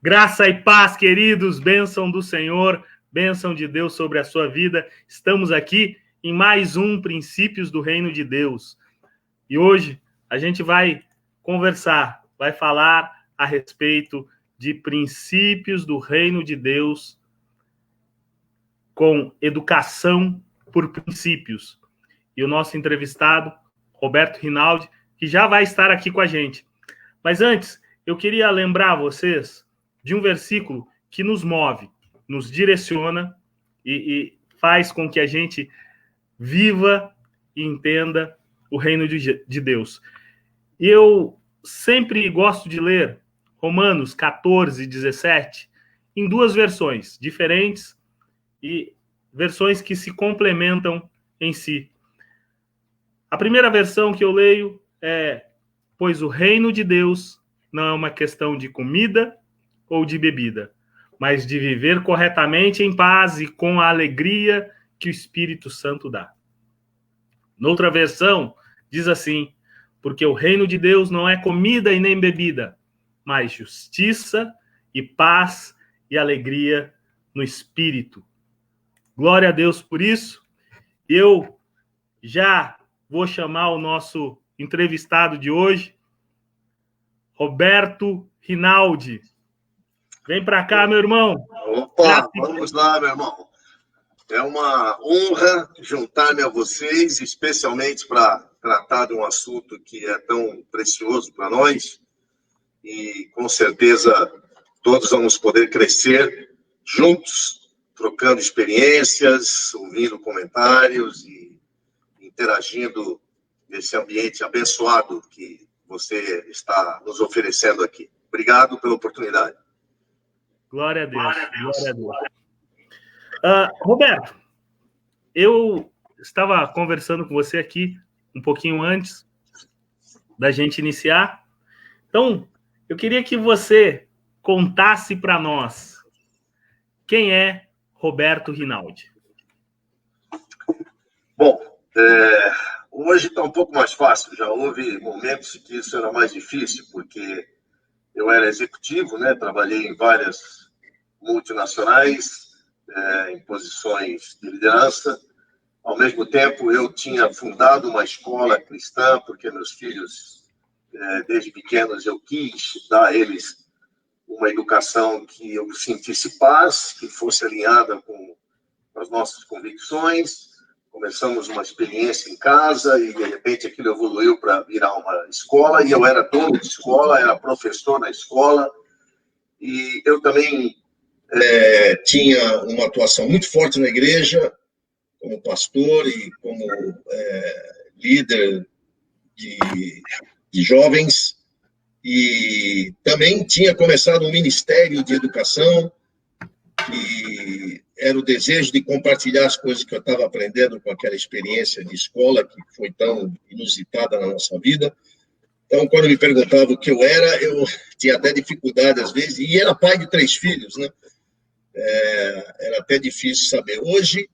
Graça e paz, queridos, bênção do Senhor, bênção de Deus sobre a sua vida. Estamos aqui em mais um Princípios do Reino de Deus. E hoje a gente vai conversar, vai falar a respeito de princípios do Reino de Deus com educação por princípios. E o nosso entrevistado, Roberto Rinaldi, que já vai estar aqui com a gente. Mas antes, eu queria lembrar vocês de um versículo que nos move, nos direciona e faz com que a gente viva e entenda o reino de Deus. E eu sempre gosto de ler Romanos 14, 17, em duas versões diferentes e versões que se complementam em si. A primeira versão que eu leio é: pois o reino de Deus não é uma questão de comida ou de bebida, mas de viver corretamente em paz e com a alegria que o Espírito Santo dá. Noutra versão, diz assim: porque o reino de Deus não é comida e nem bebida, mas justiça e paz e alegria no Espírito. Glória a Deus por isso. Eu já vou chamar o nosso entrevistado de hoje, Roberto Rinaldi. Vem para cá, meu irmão. Opa, vamos lá, meu irmão. É uma honra juntar-me a vocês, especialmente para tratar de um assunto que é tão precioso para nós. E, com certeza, todos vamos poder crescer juntos, trocando experiências, ouvindo comentários e interagindo nesse ambiente abençoado que você está nos oferecendo aqui. Obrigado pela oportunidade. Glória a Deus. Glória a Deus. Roberto, eu estava conversando com você aqui um pouquinho antes da gente iniciar. Então, eu queria que você contasse para nós quem é Roberto Rinaldi. Bom, hoje está um pouco mais fácil. Já houve momentos que isso era mais difícil, porque eu era executivo, né? Trabalhei em várias multinacionais, em posições de liderança. Ao mesmo tempo, eu tinha fundado uma escola cristã, porque meus filhos, desde pequenos, eu quis dar a eles uma educação que eu sentisse paz, que fosse alinhada com as nossas convicções. Começamos uma experiência em casa e, de repente, aquilo evoluiu para virar uma escola. E eu era dono de escola, era professor na escola. E eu também tinha uma atuação muito forte na igreja, como pastor e como líder de jovens. E também tinha começado um ministério de educação, e era o desejo de compartilhar as coisas que eu estava aprendendo com aquela experiência de escola que foi tão inusitada na nossa vida. Então, quando me perguntava o que eu era, eu tinha até dificuldade às vezes, e era pai de 3 filhos, né? Era até difícil saber. Hoje,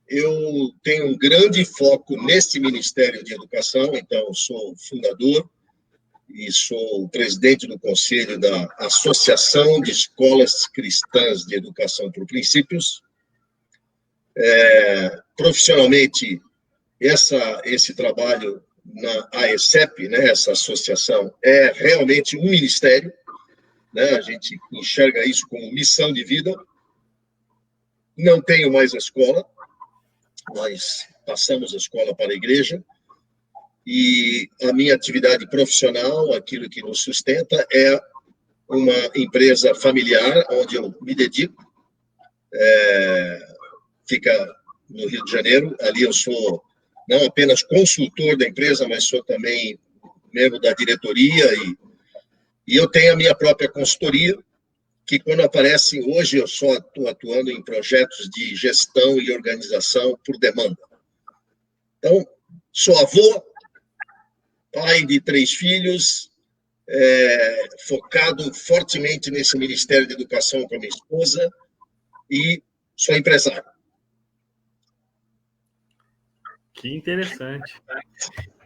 eu tenho um grande foco nesse Ministério de Educação, então eu sou fundador e sou o presidente do conselho da Associação de Escolas Cristãs de Educação por Princípios. Profissionalmente, esse trabalho na AECEP, né, essa associação, é realmente um ministério, né, a gente enxerga isso como missão de vida. Não tenho mais a escola, nós passamos a escola para a igreja, e a minha atividade profissional, aquilo que nos sustenta, é uma empresa familiar, onde eu me dedico, fica no Rio de Janeiro. Ali eu sou não apenas consultor da empresa, mas sou também membro da diretoria, e eu tenho a minha própria consultoria, que quando aparece, hoje eu só estou atuando em projetos de gestão e organização por demanda. Então, sou avô, pai de 3 filhos, focado fortemente nesse Ministério de Educação com a minha esposa, e sou empresário. Que interessante.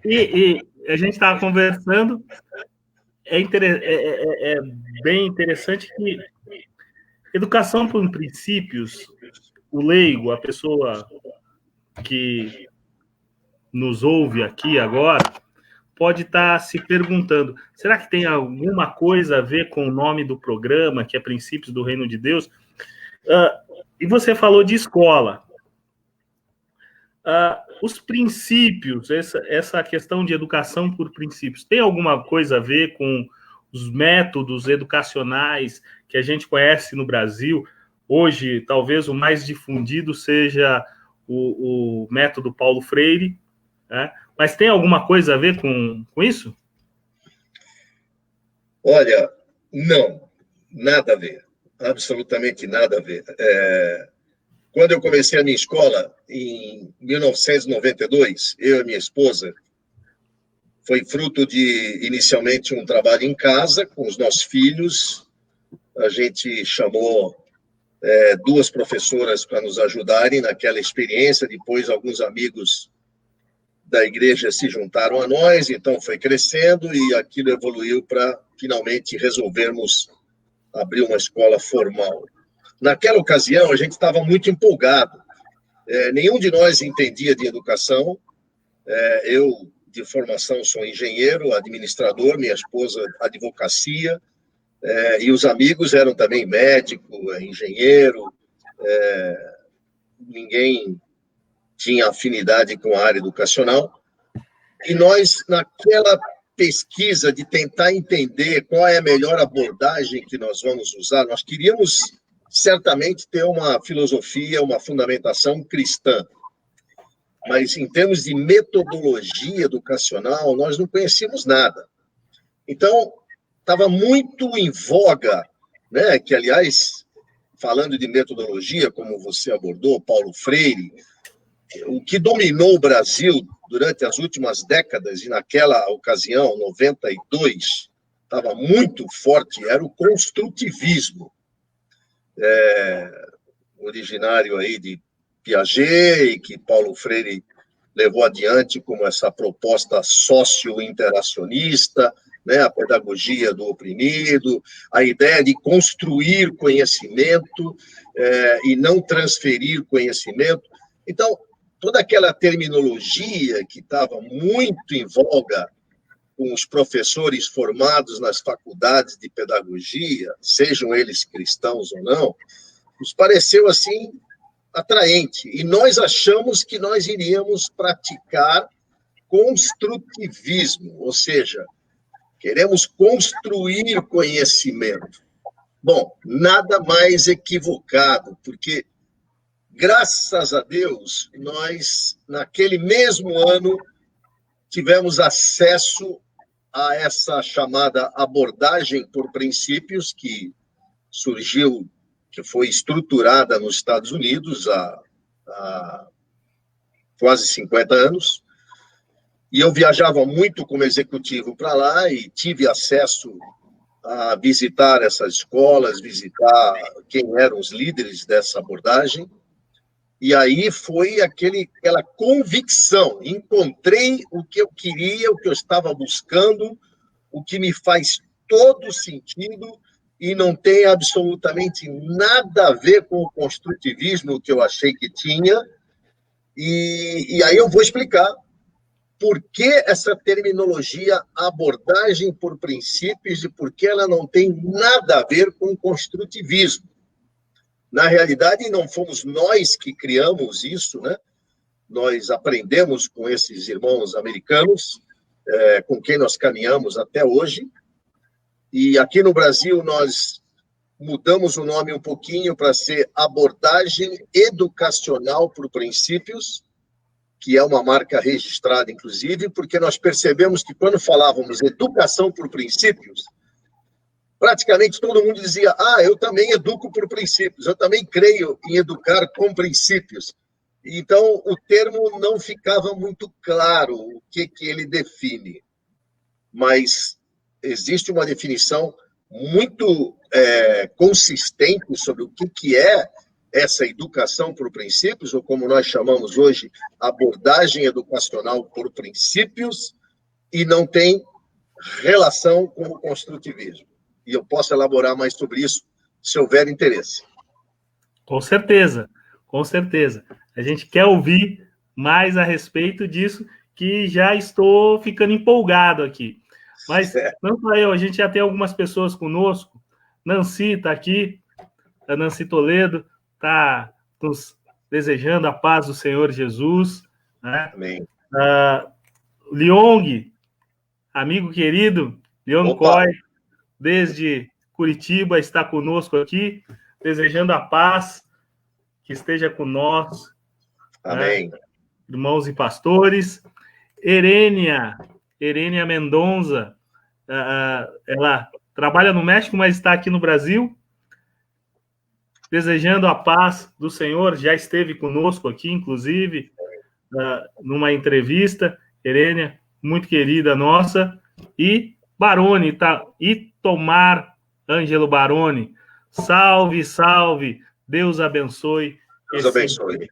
E a gente estava conversando é bem interessante que educação por princípios, o leigo, a pessoa que nos ouve aqui agora, pode estar se perguntando, será que tem alguma coisa a ver com o nome do programa, que é Princípios do Reino de Deus? E você falou de escola. Os princípios, essa questão de educação por princípios, tem alguma coisa a ver com os métodos educacionais que a gente conhece no Brasil? Hoje, talvez o mais difundido seja o método Paulo Freire, né? Mas tem alguma coisa a ver com isso? Olha, não, nada a ver, absolutamente nada a ver. Quando eu comecei a minha escola, em 1992, eu e minha esposa, foi fruto de, inicialmente, um trabalho em casa com os nossos filhos. A gente chamou duas professoras para nos ajudarem naquela experiência. Depois, alguns amigos da igreja se juntaram a nós, então foi crescendo e aquilo evoluiu para, finalmente, resolvermos abrir uma escola formal. Naquela ocasião, a gente estava muito empolgado. Nenhum de nós entendia de educação. Eu, de formação, sou engenheiro, administrador, minha esposa, advocacia, e os amigos eram também médico, engenheiro, ninguém tinha afinidade com a área educacional. E nós, naquela pesquisa de tentar entender qual é a melhor abordagem que nós vamos usar, nós queríamos certamente ter uma filosofia, uma fundamentação cristã. Mas, em termos de metodologia educacional, nós não conhecíamos nada. Então, estava muito em voga, né, que, aliás, falando de metodologia, como você abordou, Paulo Freire, o que dominou o Brasil durante as últimas décadas, e naquela ocasião, 92, estava muito forte, era o construtivismo. Originário aí de Piaget, e que Paulo Freire levou adiante como essa proposta socio-interacionista, né, a pedagogia do oprimido, a ideia de construir conhecimento e não transferir conhecimento. Então, toda aquela terminologia que estava muito em voga com os professores formados nas faculdades de pedagogia, sejam eles cristãos ou não, nos pareceu assim atraente. E nós achamos que nós iríamos praticar construtivismo, ou seja, queremos construir conhecimento. Bom, nada mais equivocado, porque, graças a Deus, nós, naquele mesmo ano, tivemos acesso a essa chamada abordagem por princípios que surgiu, que foi estruturada nos Estados Unidos há quase 50 anos. E eu viajava muito como executivo para lá e tive acesso a visitar essas escolas, visitar quem eram os líderes dessa abordagem. E aí foi aquela convicção, encontrei o que eu queria, o que eu estava buscando, o que me faz todo sentido e não tem absolutamente nada a ver com o construtivismo que eu achei que tinha. E aí eu vou explicar por que essa terminologia abordagem por princípios e por que ela não tem nada a ver com o construtivismo. Na realidade, não fomos nós que criamos isso, né? Nós aprendemos com esses irmãos americanos, com quem nós caminhamos até hoje. E aqui no Brasil, nós mudamos o nome um pouquinho para ser abordagem educacional por princípios, que é uma marca registrada, inclusive, porque nós percebemos que quando falávamos educação por princípios, praticamente todo mundo dizia, eu também educo por princípios, eu também creio em educar com princípios. Então, o termo não ficava muito claro o que ele define. Mas existe uma definição muito consistente sobre o que é essa educação por princípios, ou como nós chamamos hoje, abordagem educacional por princípios, e não tem relação com o construtivismo. E eu posso elaborar mais sobre isso, se houver interesse. Com certeza, com certeza. A gente quer ouvir mais a respeito disso, que já estou ficando empolgado aqui. Mas não só eu, a gente já tem algumas pessoas conosco. Nancy está aqui, a Nancy Toledo está nos desejando a paz do Senhor Jesus. Né? Amém. Liong, amigo querido, Liong Coy, desde Curitiba, está conosco aqui, desejando a paz, que esteja com nós. Amém. Né? Irmãos e pastores. Erênia Mendonça, ela trabalha no México, mas está aqui no Brasil, desejando a paz do Senhor, já esteve conosco aqui, inclusive, numa entrevista. Erênia, muito querida nossa, e Baroni, Itomar Ângelo Baroni, salve, salve, Deus abençoe. Deus abençoe.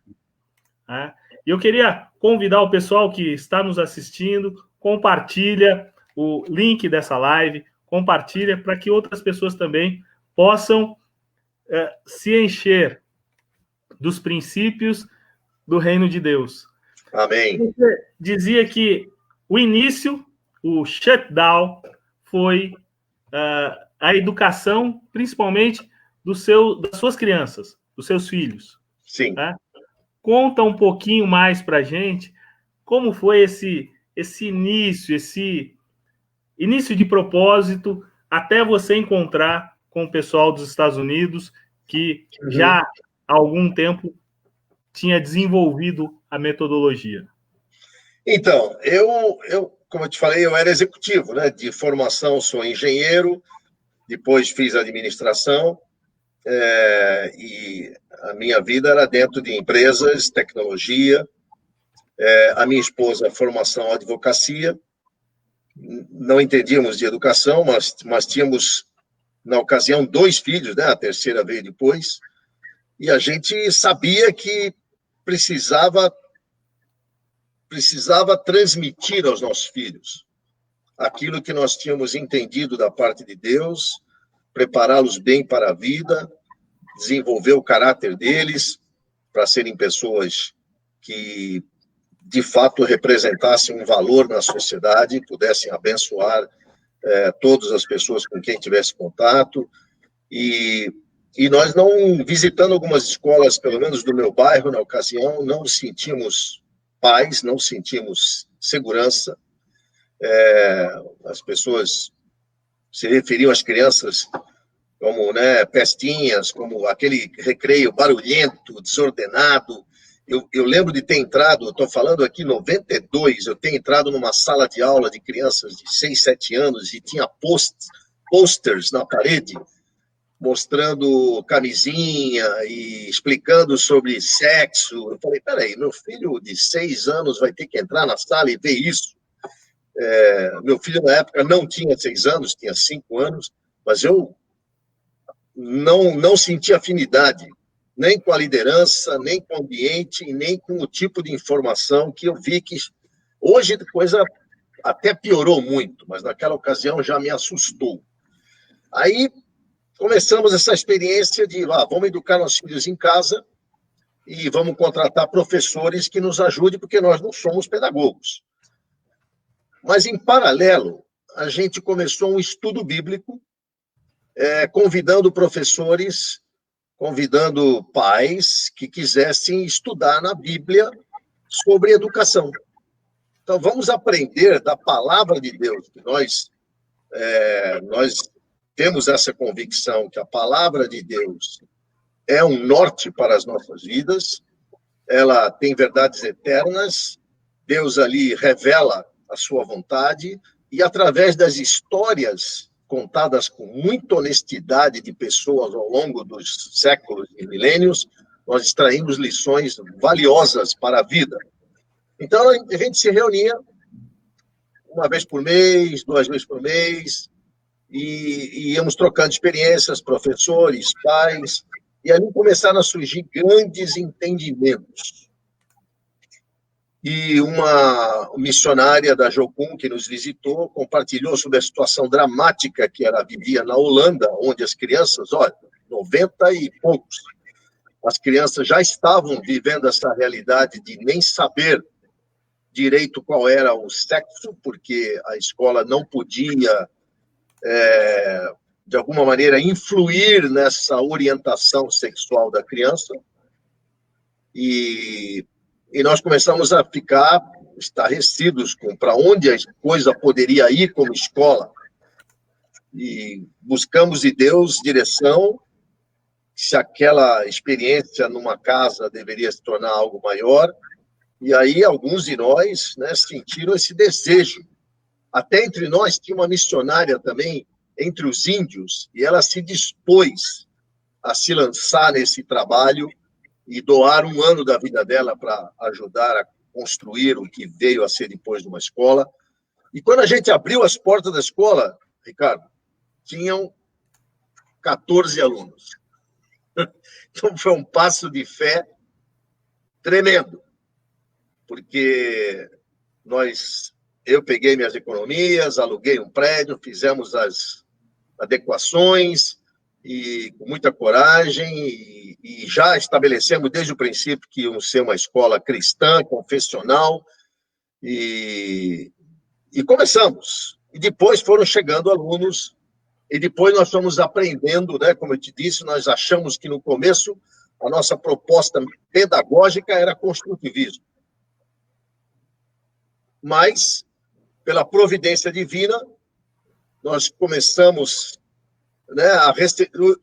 E eu queria convidar o pessoal que está nos assistindo, compartilha o link dessa live, compartilha para que outras pessoas também possam se encher dos princípios do reino de Deus. Amém. Você dizia que o início, o shutdown, foi a educação, principalmente das suas crianças, dos seus filhos. Sim. Tá? Conta um pouquinho mais para a gente como foi esse início de propósito até você encontrar com o pessoal dos Estados Unidos, que já há algum tempo tinha desenvolvido a metodologia. Então, eu como eu te falei, eu era executivo, né? De formação, sou engenheiro, depois fiz administração, e a minha vida era dentro de empresas, tecnologia. A minha esposa, formação advocacia. Não entendíamos de educação, mas tínhamos, na ocasião, 2 filhos, né? A terceira veio depois. E a gente sabia que precisava transmitir aos nossos filhos aquilo que nós tínhamos entendido da parte de Deus, prepará-los bem para a vida, desenvolver o caráter deles para serem pessoas que, de fato, representassem um valor na sociedade, pudessem abençoar todas as pessoas com quem tivesse contato. E nós, não visitando algumas escolas, pelo menos do meu bairro, na ocasião, não sentimos paz, não sentimos segurança. As pessoas se referiam às crianças como, né, pestinhas, como aquele recreio barulhento, desordenado. Eu lembro de ter entrado, estou falando aqui em 92, eu tenho entrado numa sala de aula de crianças de 6, 7 anos e tinha posters na parede mostrando camisinha e explicando sobre sexo. Eu falei, peraí, meu filho de 6 anos vai ter que entrar na sala e ver isso? Meu filho, na época, não tinha 6 anos, tinha 5 anos, mas eu não senti afinidade, nem com a liderança, nem com o ambiente, nem com o tipo de informação que eu vi que... Hoje a coisa até piorou muito, mas naquela ocasião já me assustou. Aí começamos essa experiência de, vamos educar nossos filhos em casa e vamos contratar professores que nos ajudem, porque nós não somos pedagogos. Mas, em paralelo, a gente começou um estudo bíblico, convidando professores, convidando pais que quisessem estudar na Bíblia sobre educação. Então, vamos aprender da palavra de Deus, que nós temos essa convicção que a palavra de Deus é um norte para as nossas vidas, ela tem verdades eternas, Deus ali revela a sua vontade, e através das histórias contadas com muita honestidade de pessoas ao longo dos séculos e milênios, nós extraímos lições valiosas para a vida. Então, a gente se reunia 1 vez por mês, 2 vezes por mês, e íamos trocando experiências, professores, pais, e ali começaram a surgir grandes entendimentos. e uma missionária da Jocum que nos visitou compartilhou sobre a situação dramática que ela vivia na Holanda, onde as crianças, olha, 90 e poucos, as crianças já estavam vivendo essa realidade de nem saber direito qual era o sexo, porque a escola não podia, de alguma maneira, influir nessa orientação sexual da criança. E nós começamos a ficar estarrecidos com para onde a coisa poderia ir como escola. E buscamos de Deus direção, se aquela experiência numa casa deveria se tornar algo maior. E aí alguns de nós, né, sentiram esse desejo. Até entre nós tinha uma missionária também, entre os índios, e ela se dispôs a se lançar nesse trabalho e doar um ano da vida dela para ajudar a construir o que veio a ser depois de uma escola. E quando a gente abriu as portas da escola, Ricardo, tinham 14 alunos. Então foi um passo de fé tremendo, porque eu peguei minhas economias, aluguei um prédio, fizemos as adequações, e com muita coragem, e já estabelecemos desde o princípio que iam ser uma escola cristã, confessional, e começamos. E depois foram chegando alunos, e depois nós fomos aprendendo, né? Como eu te disse, nós achamos que no começo a nossa proposta pedagógica era construtivismo. Mas, pela providência divina, nós começamos... Né,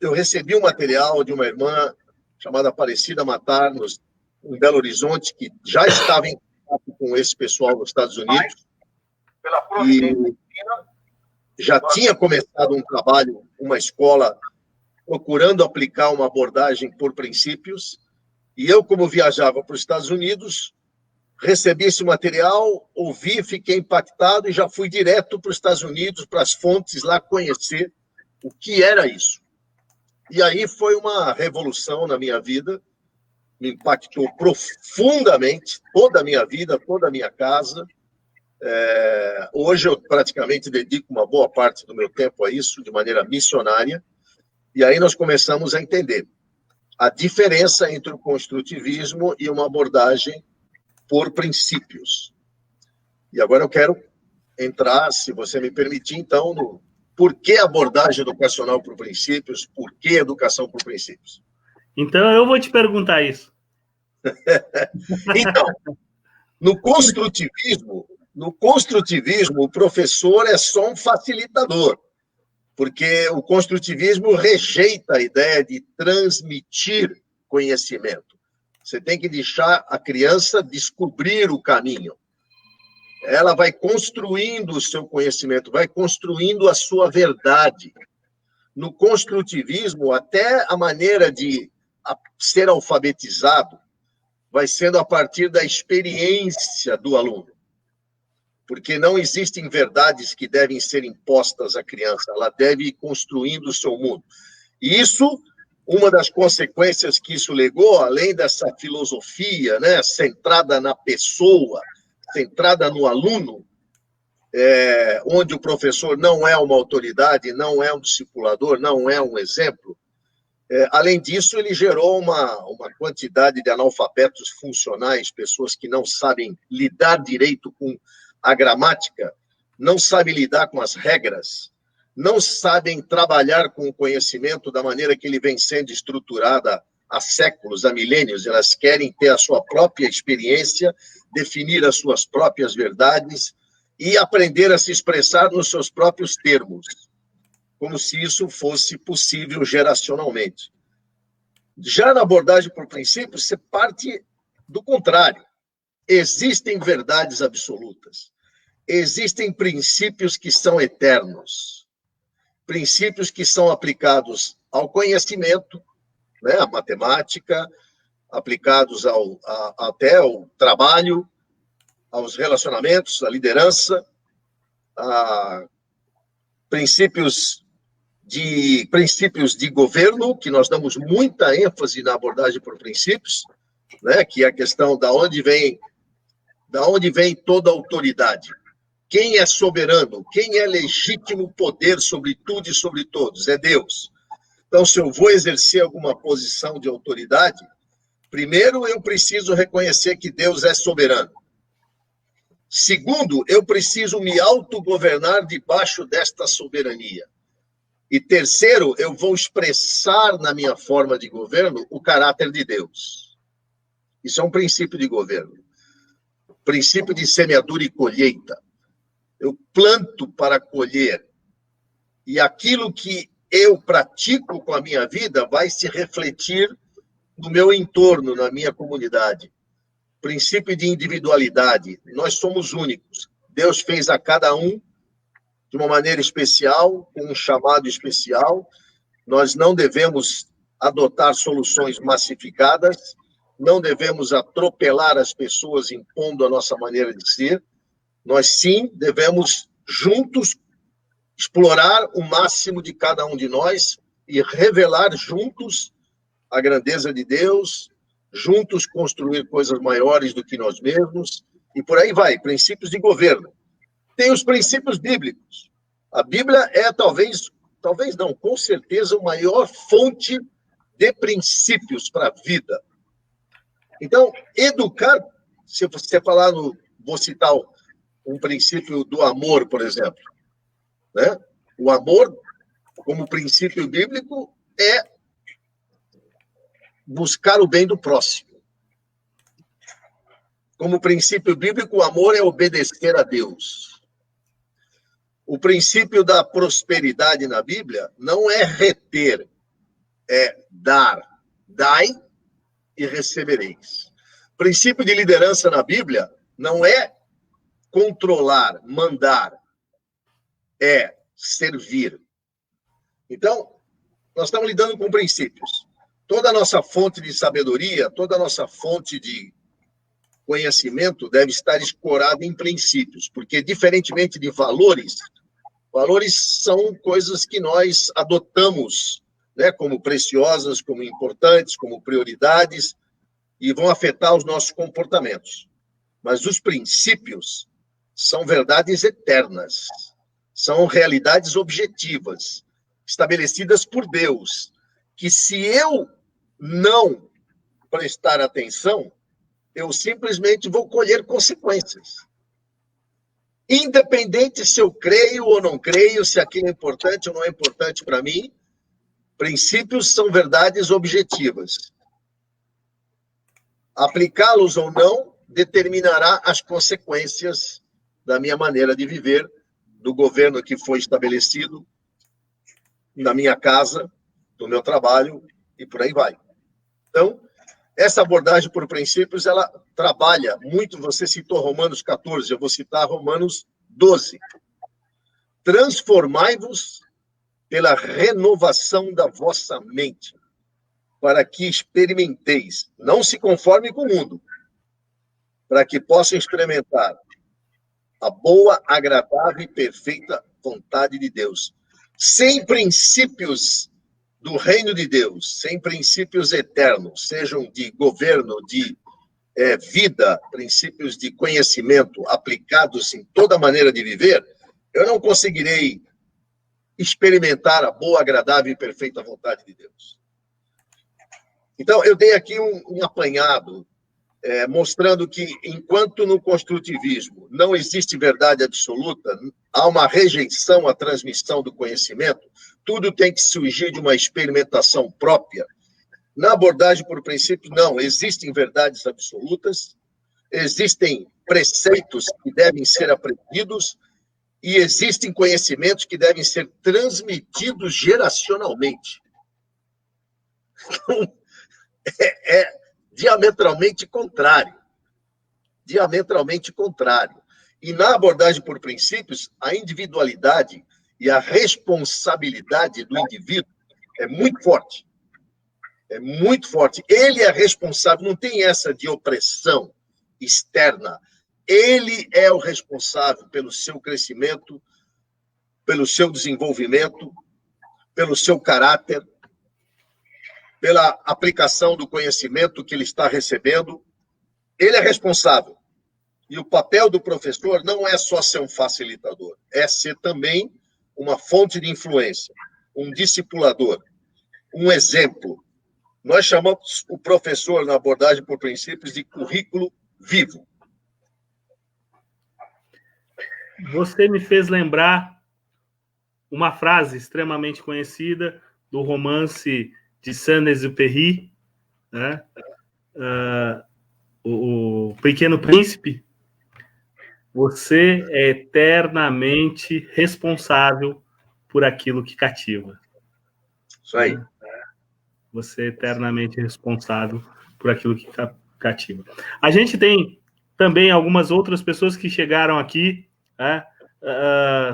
eu recebi um material de uma irmã chamada Aparecida Matar, em Belo Horizonte, que já estava em contato com esse pessoal nos Estados Unidos, e já tinha começado um trabalho, uma escola, procurando aplicar uma abordagem por princípios, e eu, como viajava para os Estados Unidos, recebi esse material, ouvi, fiquei impactado, e já fui direto para os Estados Unidos, para as fontes lá, conhecer o que era isso. E aí foi uma revolução na minha vida, me impactou profundamente toda a minha vida, toda a minha casa. Hoje eu praticamente dedico uma boa parte do meu tempo a isso, de maneira missionária, e aí nós começamos a entender a diferença entre o construtivismo e uma abordagem por princípios. E agora eu quero entrar, se você me permitir, então, no por que abordagem educacional por princípios, por que educação por princípios. Então, eu vou te perguntar isso. Então, no construtivismo, o professor é só um facilitador, porque o construtivismo rejeita a ideia de transmitir conhecimento. Você tem que deixar a criança descobrir o caminho. Ela vai construindo o seu conhecimento, vai construindo a sua verdade. No construtivismo, até a maneira de ser alfabetizado vai sendo a partir da experiência do aluno. Porque não existem verdades que devem ser impostas à criança, ela deve ir construindo o seu mundo. E isso, uma das consequências que isso legou, além dessa filosofia, né, centrada na pessoa, centrada no aluno, onde o professor não é uma autoridade, não é um discipulador, não é um exemplo. Além disso, ele gerou uma quantidade de analfabetos funcionais, pessoas que não sabem lidar direito com a gramática, não sabem lidar com as regras, não sabem trabalhar com o conhecimento da maneira que ele vem sendo estruturada há séculos, há milênios. Elas querem ter a sua própria experiência, definir as suas próprias verdades e aprender a se expressar nos seus próprios termos, como se isso fosse possível geracionalmente. Já na abordagem por princípios, você parte do contrário. Existem verdades absolutas. Existem princípios que são eternos. Princípios que são aplicados ao conhecimento, né, a matemática, aplicados até ao trabalho, aos relacionamentos, à liderança, a princípios de governo, que nós damos muita ênfase na abordagem por princípios, né, que é a questão de onde vem Da onde vem toda a autoridade? Quem é soberano? Quem é legítimo poder sobre tudo e sobre todos? É Deus. Então, se eu vou exercer alguma posição de autoridade, primeiro eu preciso reconhecer que Deus é soberano. Segundo, eu preciso me autogovernar debaixo desta soberania. E terceiro, eu vou expressar na minha forma de governo o caráter de Deus. Isso é um princípio de governo. Princípio de semeadura e colheita. Eu planto para colher. E aquilo que eu pratico com a minha vida vai se refletir no meu entorno, na minha comunidade. Princípio de individualidade. Nós somos únicos. Deus fez a cada um de uma maneira especial, com um chamado especial. Nós não devemos adotar soluções massificadas, não devemos atropelar as pessoas impondo a nossa maneira de ser. Nós, sim, devemos, juntos, explorar o máximo de cada um de nós e revelar juntos a grandeza de Deus, juntos construir coisas maiores do que nós mesmos, e por aí vai, princípios de governo. Tem os princípios bíblicos. A Bíblia é talvez não, com certeza, a maior fonte de princípios para a vida. Então, educar, se você falar vou citar um princípio do amor, por exemplo, né? O amor, como princípio bíblico, é buscar o bem do próximo. Como princípio bíblico, o amor é obedecer a Deus. O princípio da prosperidade na Bíblia não é reter, é dar. Dai e recebereis. O princípio de liderança na Bíblia não é controlar, mandar, é servir. Então, nós estamos lidando com princípios. Toda a nossa fonte de sabedoria, toda a nossa fonte de conhecimento deve estar escorada em princípios, porque, diferentemente de valores são coisas que nós adotamos, né, como preciosas, como importantes, como prioridades, e vão afetar os nossos comportamentos. Mas os princípios são verdades eternas, são realidades objetivas, estabelecidas por Deus, que se eu não prestar atenção, eu simplesmente vou colher consequências. Independente se eu creio ou não creio, se aquilo é importante ou não é importante para mim, princípios são verdades objetivas. Aplicá-los ou não determinará as consequências da minha maneira de viver, do governo que foi estabelecido, na minha casa, do meu trabalho, e por aí vai. Então, essa abordagem por princípios, ela trabalha muito, você citou Romanos 14, eu vou citar Romanos 12. Transformai-vos pela renovação da vossa mente, para que experimenteis, não se conforme com o mundo, para que possam experimentar a boa, agradável e perfeita vontade de Deus. Sem princípios do reino de Deus, sem princípios eternos, sejam de governo, de vida, princípios de conhecimento aplicados em toda maneira de viver, eu não conseguirei experimentar a boa, agradável e perfeita vontade de Deus. Então, eu dei aqui um apanhado, mostrando que, enquanto no construtivismo não existe verdade absoluta, há uma rejeição à transmissão do conhecimento, tudo tem que surgir de uma experimentação própria. Na abordagem por princípio, não, existem verdades absolutas, existem preceitos que devem ser aprendidos e existem conhecimentos que devem ser transmitidos geracionalmente. Então, é diametralmente contrário. Diametralmente contrário. E na abordagem por princípios, a individualidade e a responsabilidade do indivíduo é muito forte. É muito forte. Ele é responsável, não tem essa de opressão externa. Ele é o responsável pelo seu crescimento, pelo seu desenvolvimento, pelo seu caráter, pela aplicação do conhecimento que ele está recebendo. Ele é responsável. E o papel do professor não é só ser um facilitador, é ser também uma fonte de influência, um discipulador, um exemplo. Nós chamamos o professor, na abordagem por princípios, de currículo vivo. Você me fez lembrar uma frase extremamente conhecida do romance de Saint-Exupéry, né? O Pequeno Príncipe. Você é eternamente responsável por aquilo que cativa. Isso aí. Você é eternamente responsável por aquilo que cativa. A gente tem também algumas outras pessoas que chegaram aqui, né?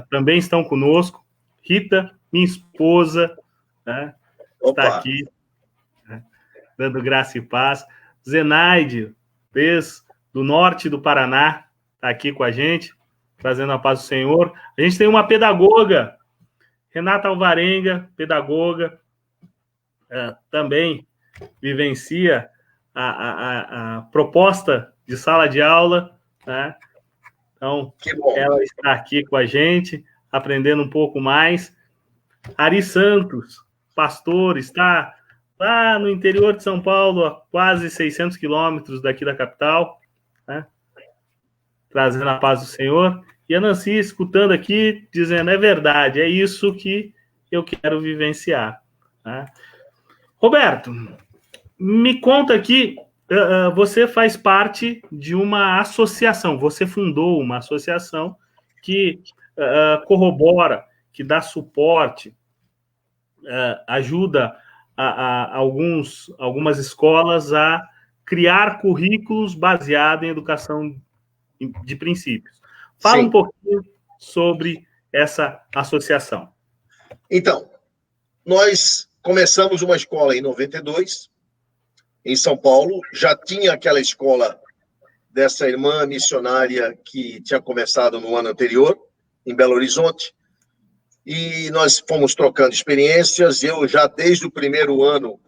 Também estão conosco. Rita, minha esposa, né? Está aqui, né? Dando graça e paz. Zenaide, do norte do Paraná, está aqui com a gente, trazendo a paz do Senhor. A gente tem uma pedagoga, Renata Alvarenga, pedagoga, também vivencia a proposta de sala de aula, né? Então, ela está aqui com a gente, aprendendo um pouco mais. Ari Santos, pastor, está lá no interior de São Paulo, a quase 600 quilômetros daqui da capital, né? Trazendo a paz do Senhor. E a Nancy escutando aqui, dizendo, é verdade, é isso que eu quero vivenciar, né? Roberto, me conta aqui, você faz parte de uma associação, você fundou uma associação que corrobora, que dá suporte, ajuda algumas escolas a criar currículos baseados em educação de princípios. Fala um pouquinho sobre essa associação. Então, nós começamos uma escola em 92, em São Paulo. Já tinha aquela escola dessa irmã missionária que tinha começado no ano anterior, em Belo Horizonte. E nós fomos trocando experiências. Eu já, desde o primeiro ano,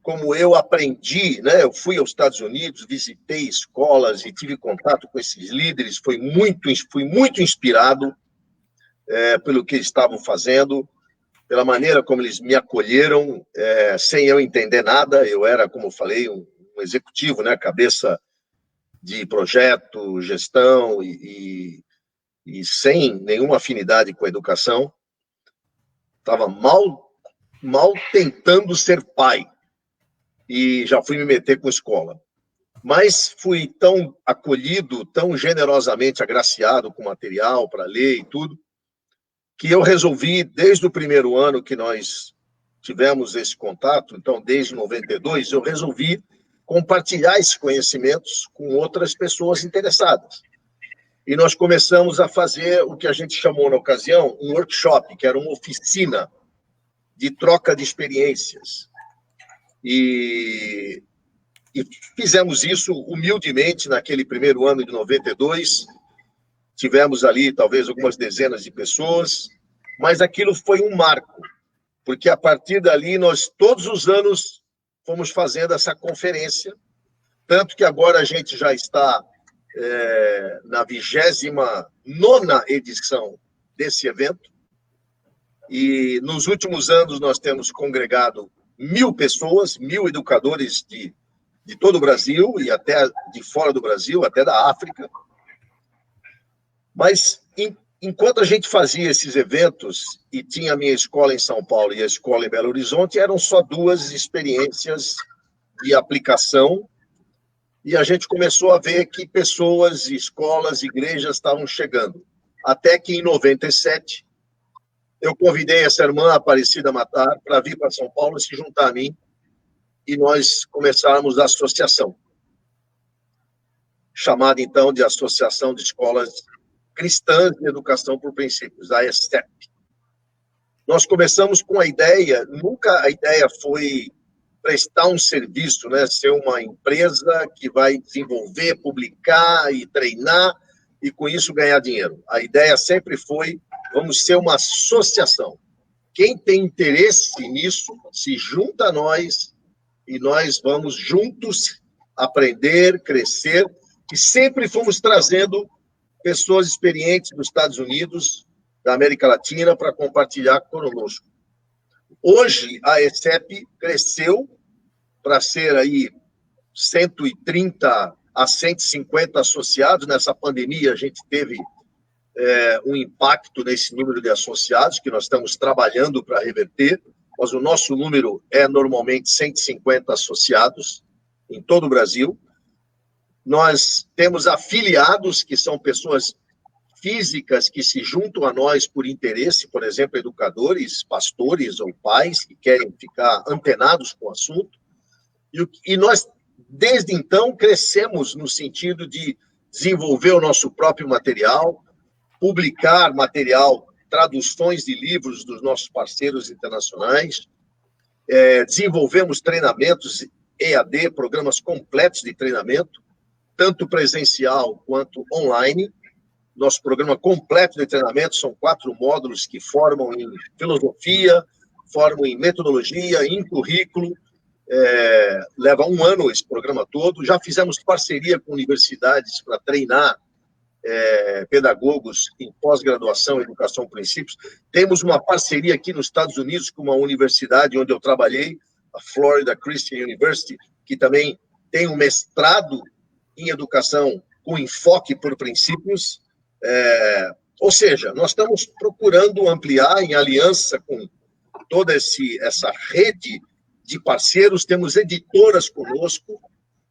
como eu aprendi, né? Eu fui aos Estados Unidos, visitei escolas e tive contato com esses líderes. Fui muito inspirado pelo que eles estavam fazendo, pela maneira como eles me acolheram, sem eu entender nada. Eu era, como eu falei, um executivo, né? Cabeça de projeto, gestão e sem nenhuma afinidade com a educação. Estava mal tentando ser pai e já fui me meter com escola. Mas fui tão acolhido, tão generosamente agraciado com material para ler e tudo, que eu resolvi, desde o primeiro ano que nós tivemos esse contato, então desde 92, eu resolvi compartilhar esses conhecimentos com outras pessoas interessadas. E nós começamos a fazer o que a gente chamou na ocasião um workshop, que era uma oficina de troca de experiências. E fizemos isso humildemente naquele primeiro ano de 92. Tivemos ali talvez algumas dezenas de pessoas, mas aquilo foi um marco, porque a partir dali nós todos os anos fomos fazendo essa conferência, tanto que agora a gente já está na 29ª edição desse evento, e nos últimos anos nós temos congregado 1.000 pessoas, 1.000 educadores de todo o Brasil e até de fora do Brasil, até da África. Mas, enquanto a gente fazia esses eventos, e tinha a minha escola em São Paulo e a escola em Belo Horizonte, eram só 2 experiências de aplicação, e a gente começou a ver que pessoas, escolas, igrejas estavam chegando. Até que, em 97, eu convidei essa irmã, Aparecida Matar, para vir para São Paulo e se juntar a mim, e nós começamos a associação, chamada, então, de Associação de Escolas Cristãs de Educação por Princípios, a ESTEP. Nós começamos com a ideia, nunca a ideia foi prestar um serviço, né? Ser uma empresa que vai desenvolver, publicar e treinar e, com isso, ganhar dinheiro. A ideia sempre foi, vamos ser uma associação. Quem tem interesse nisso, se junta a nós e nós vamos juntos aprender, crescer E sempre fomos trazendo pessoas experientes dos Estados Unidos, da América Latina, para compartilhar conosco. Hoje, a ECEP cresceu para ser aí 130 a 150 associados. Nessa pandemia, a gente teve um impacto nesse número de associados, que nós estamos trabalhando para reverter, mas o nosso número é normalmente 150 associados em todo o Brasil. Nós temos afiliados, que são pessoas físicas que se juntam a nós por interesse, por exemplo, educadores, pastores ou pais que querem ficar antenados com o assunto. E nós, desde então, crescemos no sentido de desenvolver o nosso próprio material, publicar material, traduções de livros dos nossos parceiros internacionais, desenvolvemos treinamentos EAD, programas completos de treinamento, tanto presencial quanto online. Nosso programa completo de treinamento são 4 módulos que formam em filosofia, formam em metodologia, em currículo. Leva 1 ano esse programa todo. Já fizemos parceria com universidades para treinar pedagogos em pós-graduação, educação princípios. Temos uma parceria aqui nos Estados Unidos com uma universidade onde eu trabalhei, a Florida Christian University, que também tem um mestrado em educação com enfoque por princípios. Ou seja, nós estamos procurando ampliar em aliança com toda essa rede de parceiros. Temos editoras conosco,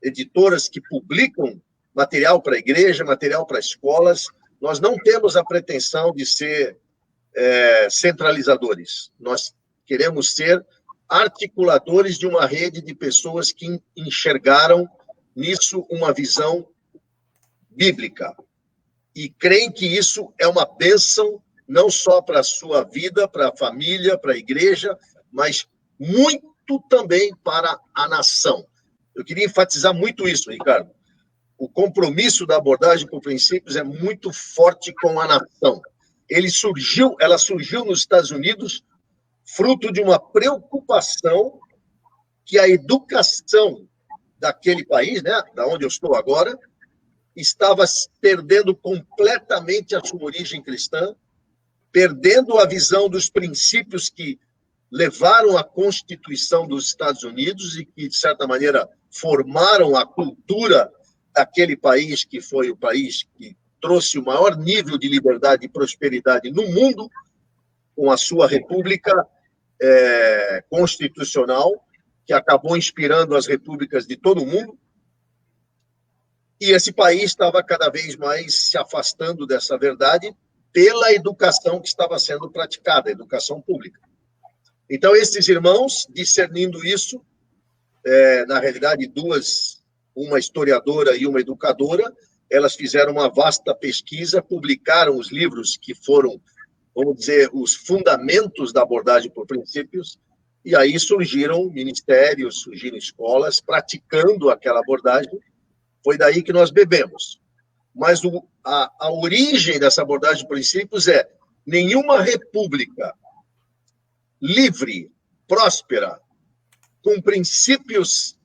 editoras que publicam material para a igreja, material para escolas. Nós não temos a pretensão de ser centralizadores. Nós queremos ser articuladores de uma rede de pessoas que enxergaram nisso uma visão bíblica e creem que isso é uma bênção não só para a sua vida, para a família, para a igreja, mas muito também para a nação. Eu queria enfatizar muito isso, Ricardo. O compromisso da abordagem por princípios é muito forte com a nação. Ela surgiu nos Estados Unidos fruto de uma preocupação que a educação daquele país, né, da onde eu estou agora, estava perdendo completamente a sua origem cristã, perdendo a visão dos princípios que levaram à Constituição dos Estados Unidos e que, de certa maneira, formaram a cultura daquele país, que foi o país que trouxe o maior nível de liberdade e prosperidade no mundo, com a sua república constitucional, que acabou inspirando as repúblicas de todo o mundo. E esse país estava cada vez mais se afastando dessa verdade pela educação que estava sendo praticada, a educação pública. Então, esses irmãos, discernindo isso, na realidade, uma historiadora e uma educadora, elas fizeram uma vasta pesquisa, publicaram os livros que foram, vamos dizer, os fundamentos da abordagem por princípios, e aí surgiram ministérios, surgiram escolas praticando aquela abordagem. Foi daí que nós bebemos. Mas a origem dessa abordagem de princípios é nenhuma república livre, próspera, com princípios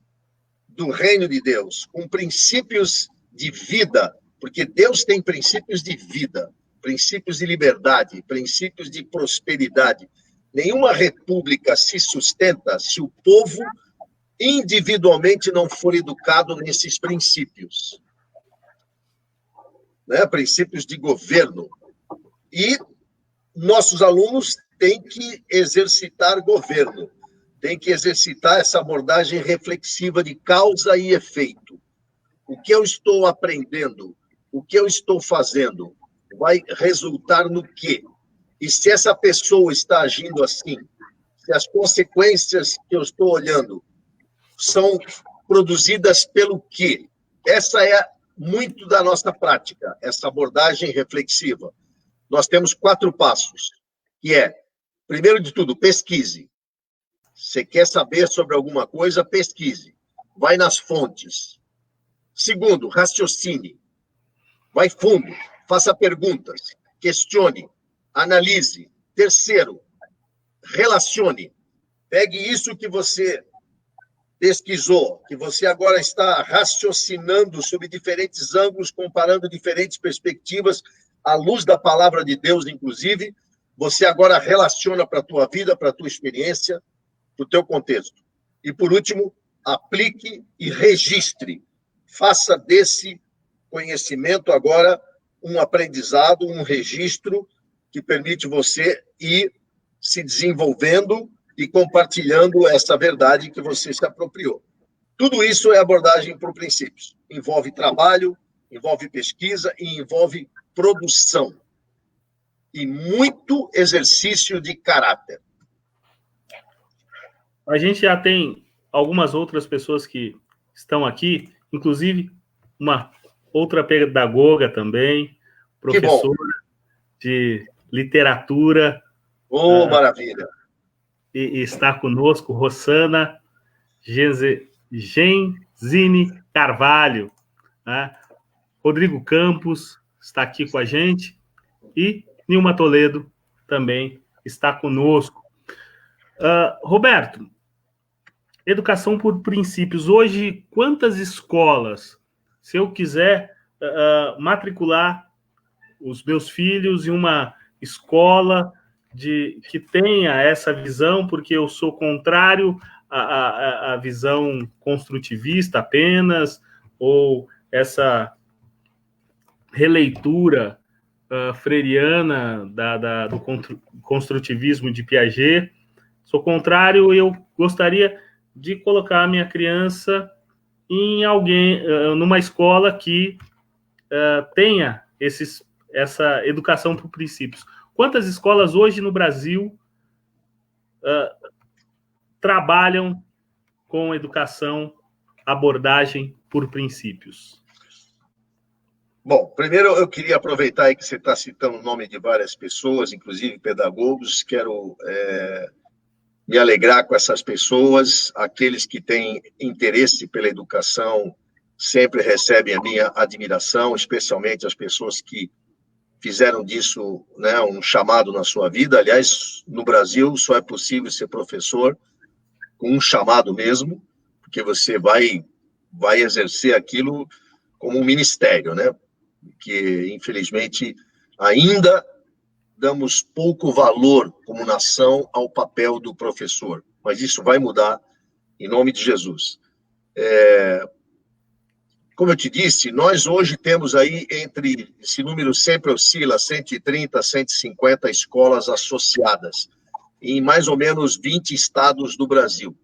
do reino de Deus, com princípios de vida, porque Deus tem princípios de vida, princípios de liberdade, princípios de prosperidade. Nenhuma república se sustenta se o povo individualmente não for educado nesses princípios, né? Princípios de governo. E nossos alunos têm que exercitar governo, têm que exercitar essa abordagem reflexiva de causa e efeito. O que eu estou aprendendo, o que eu estou fazendo, vai resultar no quê? E se essa pessoa está agindo assim, se as consequências que eu estou olhando são produzidas pelo quê? Essa é muito da nossa prática, essa abordagem reflexiva. Nós temos 4 passos, que é, primeiro de tudo, pesquise. Você quer saber sobre alguma coisa, pesquise. Vai nas fontes. Segundo, raciocine. Vai fundo, faça perguntas, questione, analise. Terceiro, relacione. Pegue isso que você pesquisou, que você agora está raciocinando sobre diferentes ângulos, comparando diferentes perspectivas, à luz da palavra de Deus, inclusive, você agora relaciona para a tua vida, para a tua experiência, para o teu contexto. E, por último, aplique e registre. Faça desse conhecimento agora um aprendizado, um registro que permite você ir se desenvolvendo e compartilhando essa verdade que você se apropriou. Tudo isso é abordagem por princípios. Envolve trabalho, envolve pesquisa e envolve produção. E muito exercício de caráter. A gente já tem algumas outras pessoas que estão aqui, inclusive uma outra pedagoga também, professora de literatura. Oh, maravilha! E está conosco, Rossana Genzini Carvalho. Né? Rodrigo Campos está aqui com a gente e Nilma Toledo também está conosco. Roberto, educação por princípios. Hoje, quantas escolas, se eu quiser matricular os meus filhos em uma escola que tenha essa visão, porque eu sou contrário à visão construtivista apenas, ou essa releitura freiriana do construtivismo de Piaget. Sou contrário, eu gostaria de colocar a minha criança numa escola que tenha essa educação por princípios. Quantas escolas hoje no Brasil trabalham com educação, abordagem por princípios? Bom, primeiro eu queria aproveitar aí que você está citando o nome de várias pessoas, inclusive pedagogos. Quero me alegrar com essas pessoas. Aqueles que têm interesse pela educação sempre recebem a minha admiração, especialmente as pessoas que fizeram disso, né, um chamado na sua vida. Aliás, no Brasil só é possível ser professor com um chamado mesmo, porque você vai exercer aquilo como um ministério, né? Que, infelizmente, ainda damos pouco valor como nação ao papel do professor, mas isso vai mudar em nome de Jesus. Como eu te disse, nós hoje temos aí, esse número sempre oscila, 130, 150 escolas associadas, em mais ou menos 20 estados do Brasil.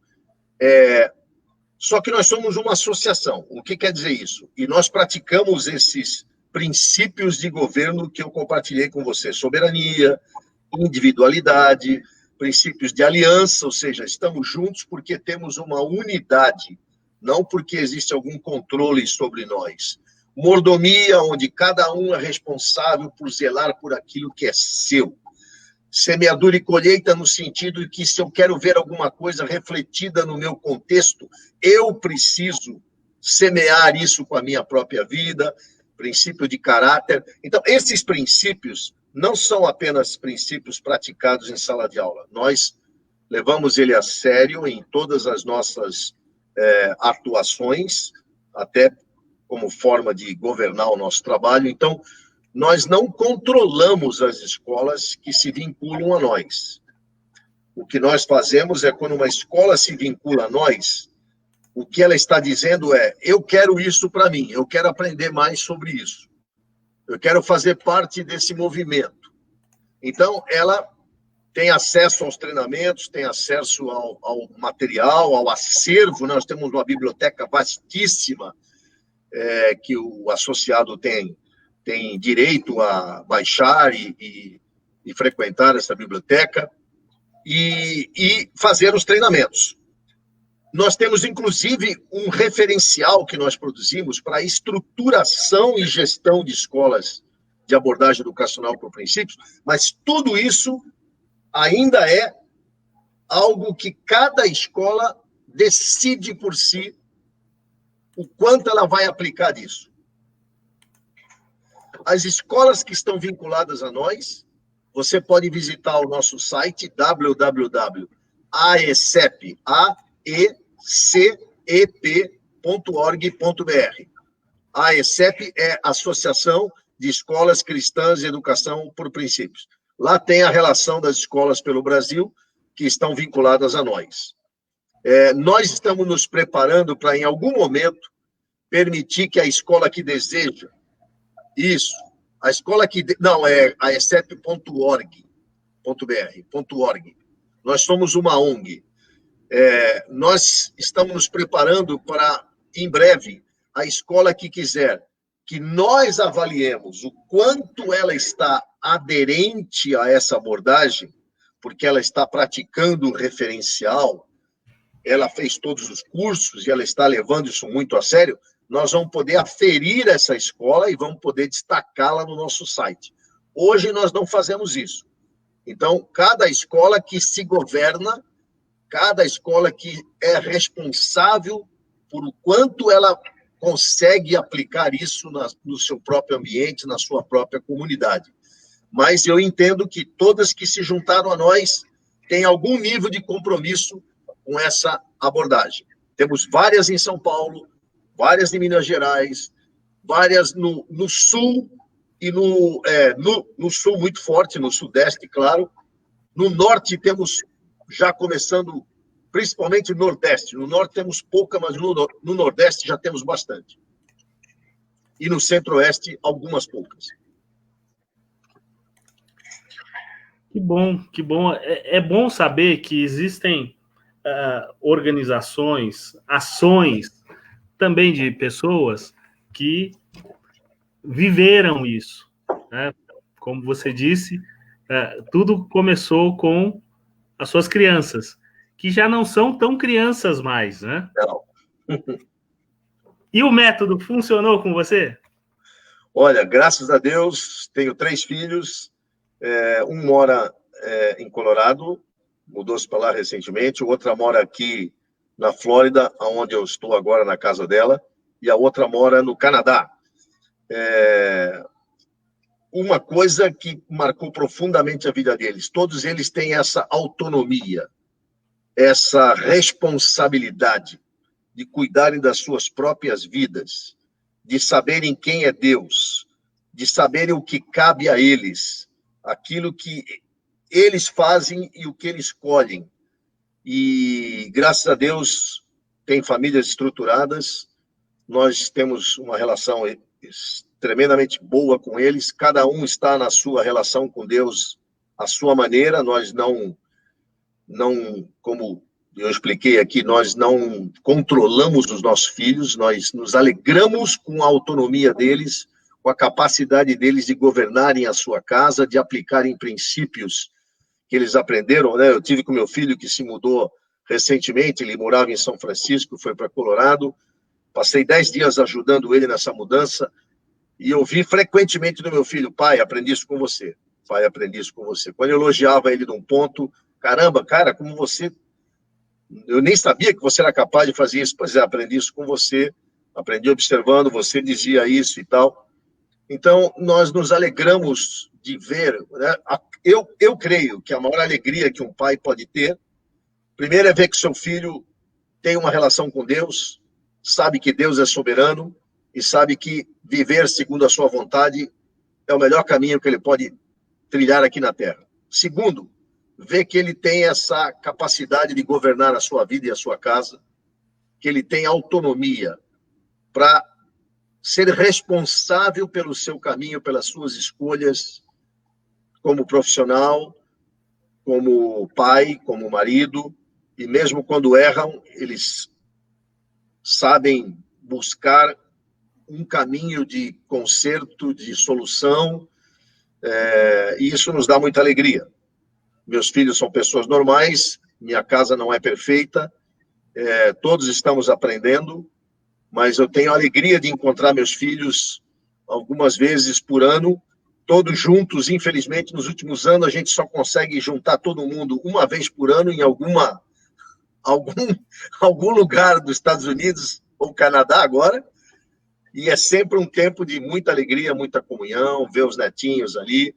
Só que nós somos uma associação. O que quer dizer isso? E nós praticamos esses princípios de governo que eu compartilhei com você: soberania, individualidade, princípios de aliança, ou seja, estamos juntos porque temos uma unidade, não porque existe algum controle sobre nós. Mordomia, onde cada um é responsável por zelar por aquilo que é seu. Semeadura e colheita no sentido de que, se eu quero ver alguma coisa refletida no meu contexto, eu preciso semear isso com a minha própria vida. Princípio de caráter. Então, esses princípios não são apenas princípios praticados em sala de aula. Nós levamos ele a sério em todas as nossas atuações, até como forma de governar o nosso trabalho. Então, nós não controlamos as escolas que se vinculam a nós. O que nós fazemos é, quando uma escola se vincula a nós, o que ela está dizendo é: eu quero isso para mim, eu quero aprender mais sobre isso, eu quero fazer parte desse movimento. Então, ela tem acesso aos treinamentos, tem acesso ao material, ao acervo. Nós temos uma biblioteca vastíssima que o associado tem direito a baixar e frequentar essa biblioteca e fazer os treinamentos. Nós temos, inclusive, um referencial que nós produzimos para a estruturação e gestão de escolas de abordagem educacional por princípios, mas tudo isso ainda é algo que cada escola decide por si o quanto ela vai aplicar disso. As escolas que estão vinculadas a nós, você pode visitar o nosso site www.aecep.com.br A AECEP é Associação de Escolas Cristãs de Educação por Princípios. Lá tem a relação das escolas pelo Brasil, que estão vinculadas a nós. Nós estamos nos preparando para, em algum momento, permitir que a escola que deseja, isso, a escola que... Não, é aecep.org.br. Nós somos uma ONG. Nós estamos nos preparando para, em breve, a escola que quiser que nós avaliemos o quanto ela está aderente a essa abordagem, porque ela está praticando o referencial, ela fez todos os cursos e ela está levando isso muito a sério, nós vamos poder aferir essa escola e vamos poder destacá-la no nosso site. Hoje nós não fazemos isso. Então, cada escola que se governa, cada escola que é responsável por o quanto ela consegue aplicar isso no seu próprio ambiente, na sua própria comunidade. Mas eu entendo que todas que se juntaram a nós têm algum nível de compromisso com essa abordagem. Temos várias em São Paulo, várias em Minas Gerais, várias no Sul, e no Sul muito forte, no Sudeste, claro. No Norte temos, já começando, principalmente no Nordeste. No Norte temos pouca, mas no Nordeste já temos bastante. E no Centro-Oeste, algumas poucas. Que bom, que bom. É bom saber que existem organizações, ações também de pessoas que viveram isso, né? Como você disse, tudo começou com as suas crianças, que já não são tão crianças mais, né? Não. E o método funcionou com você? Olha, graças a Deus, tenho 3 filhos, um mora em Colorado, mudou-se para lá recentemente, outra mora aqui na Flórida, onde eu estou agora na casa dela, e a outra mora no Canadá. Uma coisa que marcou profundamente a vida deles, todos eles têm essa autonomia, essa responsabilidade de cuidarem das suas próprias vidas, de saberem quem é Deus, de saberem o que cabe a eles, aquilo que eles fazem e o que eles escolhem. E, graças a Deus, tem famílias estruturadas, nós temos uma relação tremendamente boa com eles, cada um está na sua relação com Deus, à sua maneira, nós não, como eu expliquei aqui, nós não controlamos os nossos filhos, nós nos alegramos com a autonomia deles, com a capacidade deles de governarem a sua casa, de aplicarem princípios que eles aprenderam, né? Eu tive com meu filho que se mudou recentemente, ele morava em São Francisco, foi para Colorado, passei 10 dias ajudando ele nessa mudança, e eu vi frequentemente do meu filho: pai, aprendi isso com você, pai, aprendi isso com você. Quando eu elogiava ele num ponto, caramba, cara, como você... Eu nem sabia que você era capaz de fazer isso. Pois é, aprendi isso com você, aprendi observando, você dizia isso e tal. Então, nós nos alegramos de ver, né? Eu creio que a maior alegria que um pai pode ter, primeiro, é ver que seu filho tem uma relação com Deus, sabe que Deus é soberano e sabe que viver segundo a sua vontade é o melhor caminho que ele pode trilhar aqui na Terra. Segundo, ver que ele tem essa capacidade de governar a sua vida e a sua casa, que ele tem autonomia para ser responsável pelo seu caminho, pelas suas escolhas, como profissional, como pai, como marido, e mesmo quando erram, eles sabem buscar um caminho de conserto, de solução, e isso nos dá muita alegria. Meus filhos são pessoas normais, minha casa não é perfeita, todos estamos aprendendo, mas eu tenho a alegria de encontrar meus filhos algumas vezes por ano, todos juntos. Infelizmente, nos últimos anos, a gente só consegue juntar todo mundo uma vez por ano em algum lugar dos Estados Unidos ou Canadá agora, e é sempre um tempo de muita alegria, muita comunhão, ver os netinhos ali.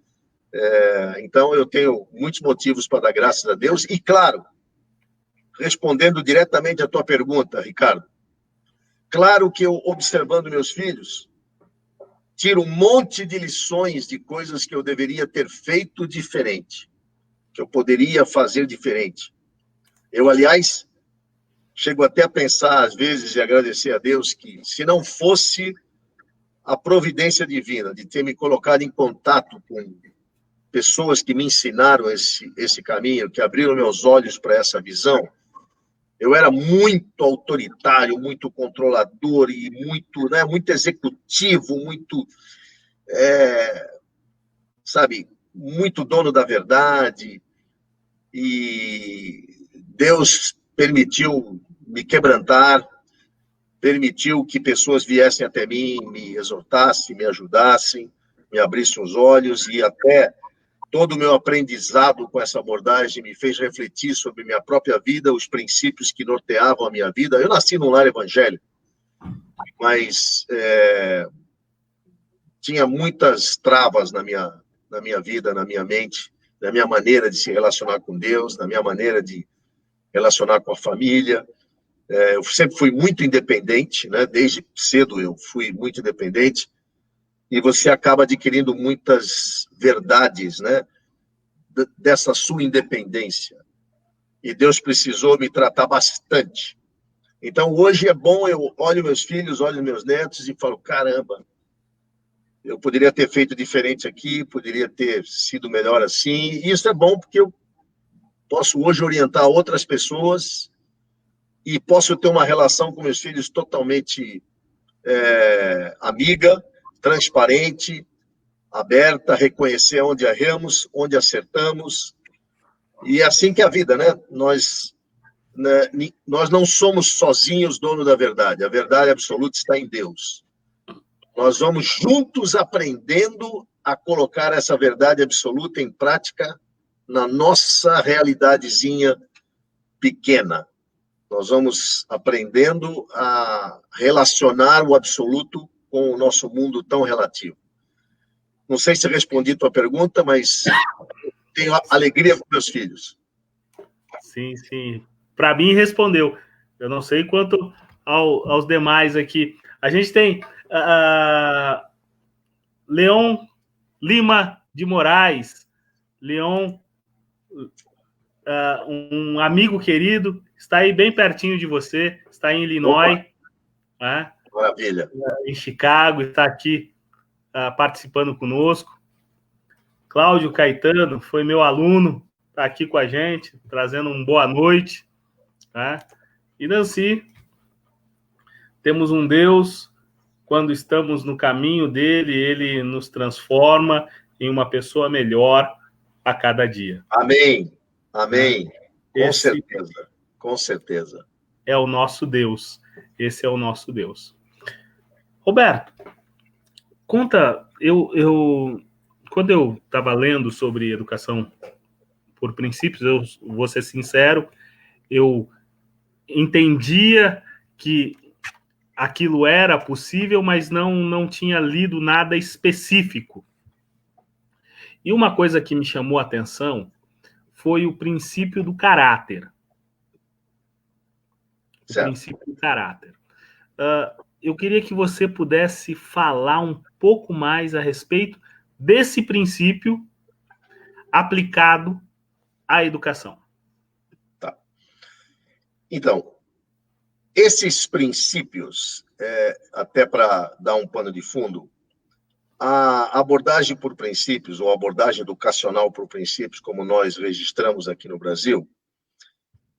Então, eu tenho muitos motivos para dar graças a Deus. E, claro, respondendo diretamente à tua pergunta, Ricardo, claro que eu, observando meus filhos, tiro um monte de lições de coisas que eu deveria ter feito diferente, que eu poderia fazer diferente. Eu, aliás, chego até a pensar, às vezes, e agradecer a Deus que, se não fosse a providência divina de ter me colocado em contato com pessoas que me ensinaram esse caminho, que abriram meus olhos para essa visão, eu era muito autoritário, muito controlador e muito, né, muito executivo, muito, sabe, muito dono da verdade. E Deus permitiu me quebrantar, permitiu que pessoas viessem até mim, me exortassem, me ajudassem, me abrissem os olhos, e até todo o meu aprendizado com essa abordagem me fez refletir sobre minha própria vida, os princípios que norteavam a minha vida. Eu nasci num lar evangélico, mas tinha muitas travas na minha vida, na minha mente, na minha maneira de se relacionar com Deus, na minha maneira de relacionar com a família. Eu sempre fui muito independente, né? Desde cedo eu fui muito independente, e você acaba adquirindo muitas verdades, né, dessa sua independência. E Deus precisou me tratar bastante. Então, hoje é bom, eu olho meus filhos, olho meus netos e falo, caramba, eu poderia ter feito diferente aqui, poderia ter sido melhor assim. E isso é bom porque eu posso hoje orientar outras pessoas e posso ter uma relação com meus filhos totalmente amiga, transparente, aberta, reconhecer onde erramos, onde acertamos. E é assim que é a vida, né? Nós não somos sozinhos dono da verdade. A verdade absoluta está em Deus. Nós vamos juntos aprendendo a colocar essa verdade absoluta em prática na nossa realidadezinha pequena. Nós vamos aprendendo a relacionar o absoluto com o nosso mundo tão relativo. Não sei se respondi a tua pergunta, mas tenho alegria com meus filhos. Sim, sim. Para mim, respondeu. Eu não sei quanto aos demais aqui. A gente tem Leon Lima de Moraes. Leon, um amigo querido, está aí bem pertinho de você, está em Illinois. Né? Maravilha. Em Chicago, está aqui participando conosco. Cláudio Caetano foi meu aluno, está aqui com a gente, trazendo um boa noite. Tá? E Nancy, temos um Deus, quando estamos no caminho dele, ele nos transforma em uma pessoa melhor a cada dia. Amém, amém. Com certeza, com certeza. É o nosso Deus, esse é o nosso Deus. Roberto, conta, quando eu estava lendo sobre educação por princípios, eu vou ser sincero, eu entendia que aquilo era possível, mas não tinha lido nada específico. E uma coisa que me chamou a atenção foi o princípio do caráter. O princípio do caráter. Eu queria que você pudesse falar um pouco mais a respeito desse princípio aplicado à educação. Tá. Então, esses princípios, até para dar um pano de fundo, a abordagem por princípios, ou abordagem educacional por princípios, como nós registramos aqui no Brasil,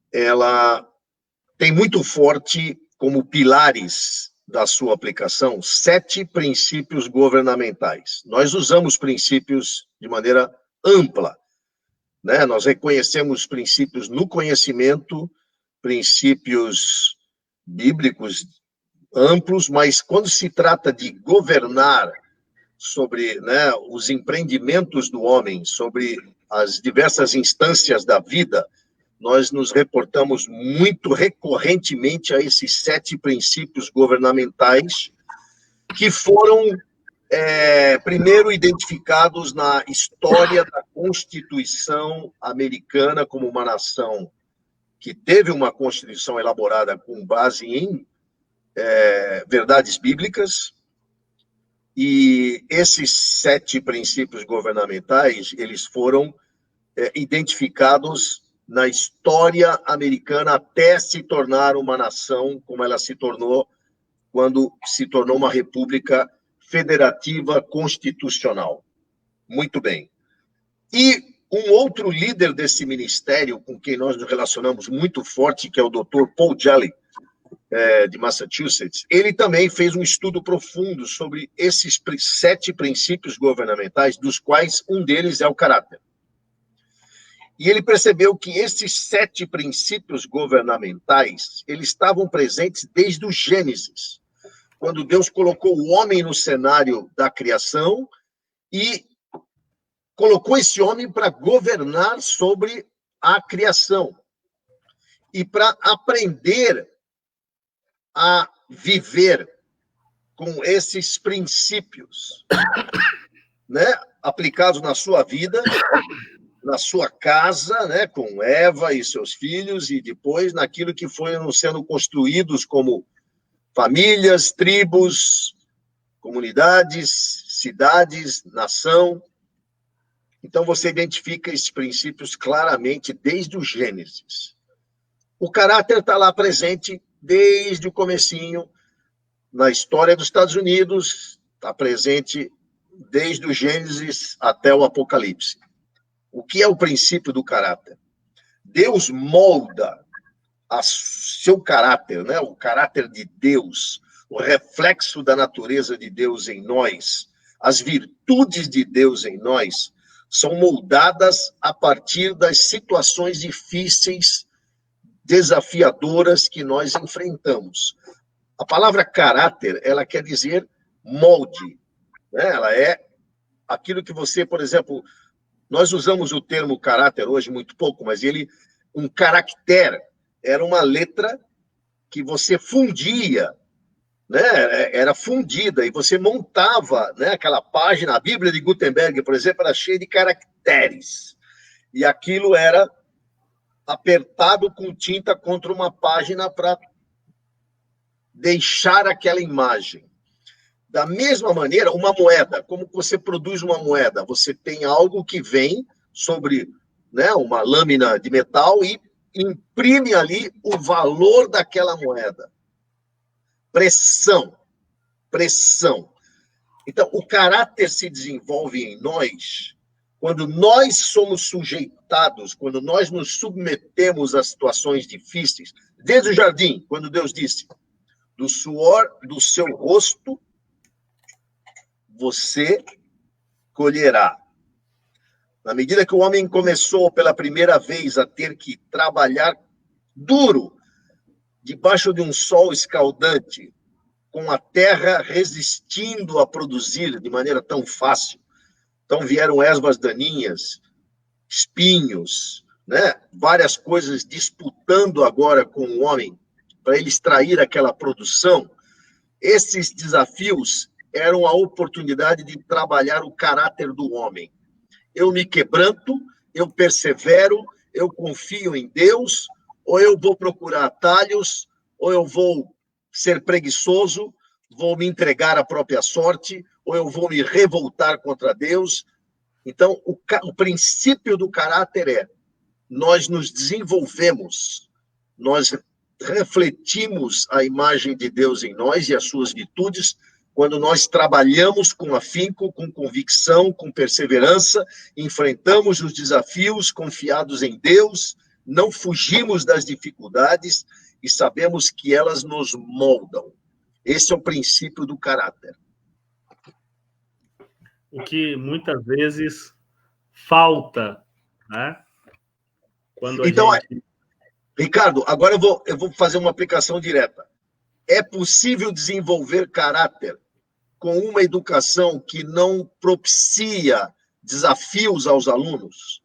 ela tem muito forte como pilares da sua aplicação 7 princípios governamentais. Nós usamos princípios de maneira ampla, né? Nós reconhecemos princípios no conhecimento, princípios bíblicos amplos, mas quando se trata de governar sobre, né, os empreendimentos do homem, sobre as diversas instâncias da vida, nós nos reportamos muito recorrentemente a esses 7 princípios governamentais que foram, primeiro, identificados na história da Constituição americana como uma nação que teve uma Constituição elaborada com base em verdades bíblicas, e esses 7 princípios governamentais, eles foram identificados na história americana até se tornar uma nação como ela se tornou quando se tornou uma república federativa constitucional. Muito bem. E um outro líder desse ministério, com quem nós nos relacionamos muito forte, que é o Dr. Paul Jolly, de Massachusetts, ele também fez um estudo profundo sobre esses 7 princípios governamentais, dos quais um deles é o caráter. E ele percebeu que esses 7 princípios governamentais, eles estavam presentes desde o Gênesis, quando Deus colocou o homem no cenário da criação e colocou esse homem para governar sobre a criação e para aprender a viver com esses princípios, né, aplicados na sua vida, na sua casa, né, com Eva e seus filhos, e depois naquilo que foram sendo construídos como famílias, tribos, comunidades, cidades, nação. Então, você identifica esses princípios claramente desde o Gênesis. O caráter está lá presente desde o comecinho, na história dos Estados Unidos, está presente desde o Gênesis até o Apocalipse. O que é o princípio do caráter? Deus molda seu caráter, né? O caráter de Deus, o reflexo da natureza de Deus em nós, as virtudes de Deus em nós, são moldadas a partir das situações difíceis, desafiadoras que nós enfrentamos. A palavra caráter, ela quer dizer molde, né? Ela é aquilo que você, por exemplo, nós usamos o termo caráter hoje muito pouco, mas um caractere era uma letra que você fundia, né? Era fundida, e você montava, né, aquela página. A Bíblia de Gutenberg, por exemplo, era cheia de caracteres, e aquilo era apertado com tinta contra uma página para deixar aquela imagem. Da mesma maneira, uma moeda, como você produz uma moeda? Você tem algo que vem sobre, né, uma lâmina de metal e imprime ali o valor daquela moeda. Pressão. Então, o caráter se desenvolve em nós quando nós somos sujeitados, quando nós nos submetemos a situações difíceis. Desde o jardim, quando Deus disse, do suor do seu rosto você colherá. Na medida que o homem começou pela primeira vez a ter que trabalhar duro, debaixo de um sol escaldante, com a terra resistindo a produzir de maneira tão fácil. Então vieram ervas daninhas, espinhos, né? Várias coisas disputando agora com o homem para ele extrair aquela produção. Esses desafios eram a oportunidade de trabalhar o caráter do homem. Eu me quebranto, eu persevero, eu confio em Deus, ou eu vou procurar atalhos, ou eu vou ser preguiçoso, vou me entregar à própria sorte, ou eu vou me revoltar contra Deus. Então, o princípio do caráter é: nós nos desenvolvemos, nós refletimos a imagem de Deus em nós e as suas virtudes quando nós trabalhamos com afinco, com convicção, com perseverança, enfrentamos os desafios confiados em Deus, não fugimos das dificuldades e sabemos que elas nos moldam. Esse é o princípio do caráter. O que muitas vezes falta, né? Quando então, gente... Ricardo, agora eu vou fazer uma aplicação direta. É possível desenvolver caráter com uma educação que não propicia desafios aos alunos?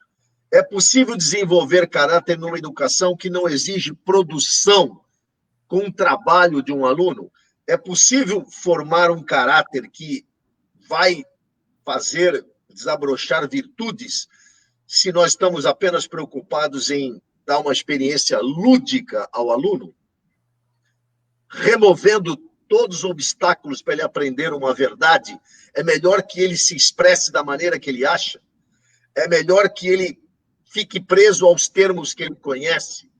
É possível desenvolver caráter numa educação que não exige produção com o trabalho de um aluno? É possível formar um caráter que vai fazer desabrochar virtudes se nós estamos apenas preocupados em dar uma experiência lúdica ao aluno? removendo todos os obstáculos para ele aprender uma verdade, é melhor que ele se expresse da maneira que ele acha, é melhor que ele fique preso aos termos que ele conhece,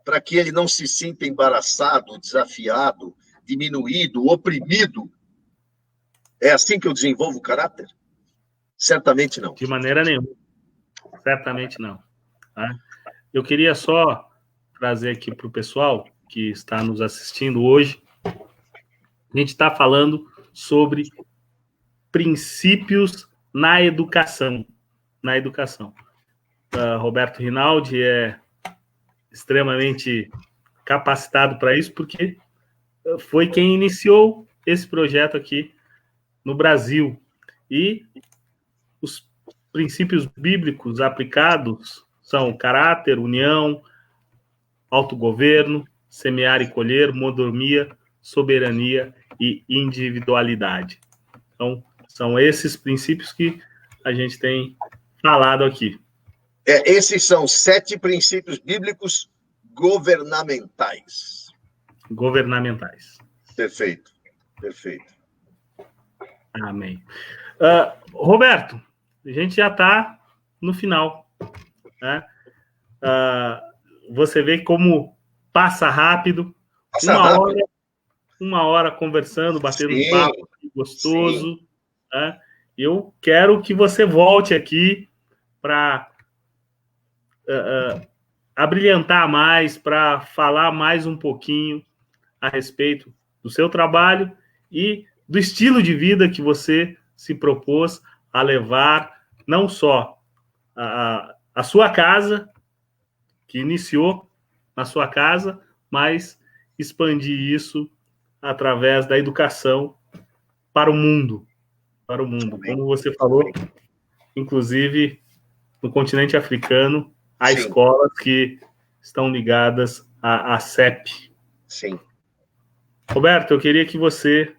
para que ele não se sinta embaraçado, desafiado, diminuído, oprimido. É assim que eu desenvolvo o caráter? Certamente não. De maneira nenhuma. Certamente não. Tá? Eu queria só trazer aqui para o pessoal que está nos assistindo hoje. A gente está falando sobre princípios na educação. Na educação. Roberto Rinaldi é extremamente capacitado para isso, porque foi quem iniciou esse projeto aqui no Brasil. E os princípios bíblicos aplicados são caráter, união, autogoverno, semear e colher, mordomia, soberania e individualidade. Então, são esses princípios que a gente tem falado aqui. Esses são 7 princípios bíblicos governamentais. Governamentais. Perfeito, perfeito. Amém. Roberto, a gente já está no final. Né? Você vê como passa rápido. Uma hora conversando, batendo um papo gostoso. Né? Eu quero que você volte aqui para abrilhantar mais, para falar mais um pouquinho a respeito do seu trabalho e do estilo de vida que você se propôs a levar, não só a sua casa, que iniciou na sua casa, mas expandir isso através da educação para o mundo. Para o mundo. Como você falou, inclusive no continente africano, há escolas que estão ligadas à CEP. Sim. Roberto, eu queria que você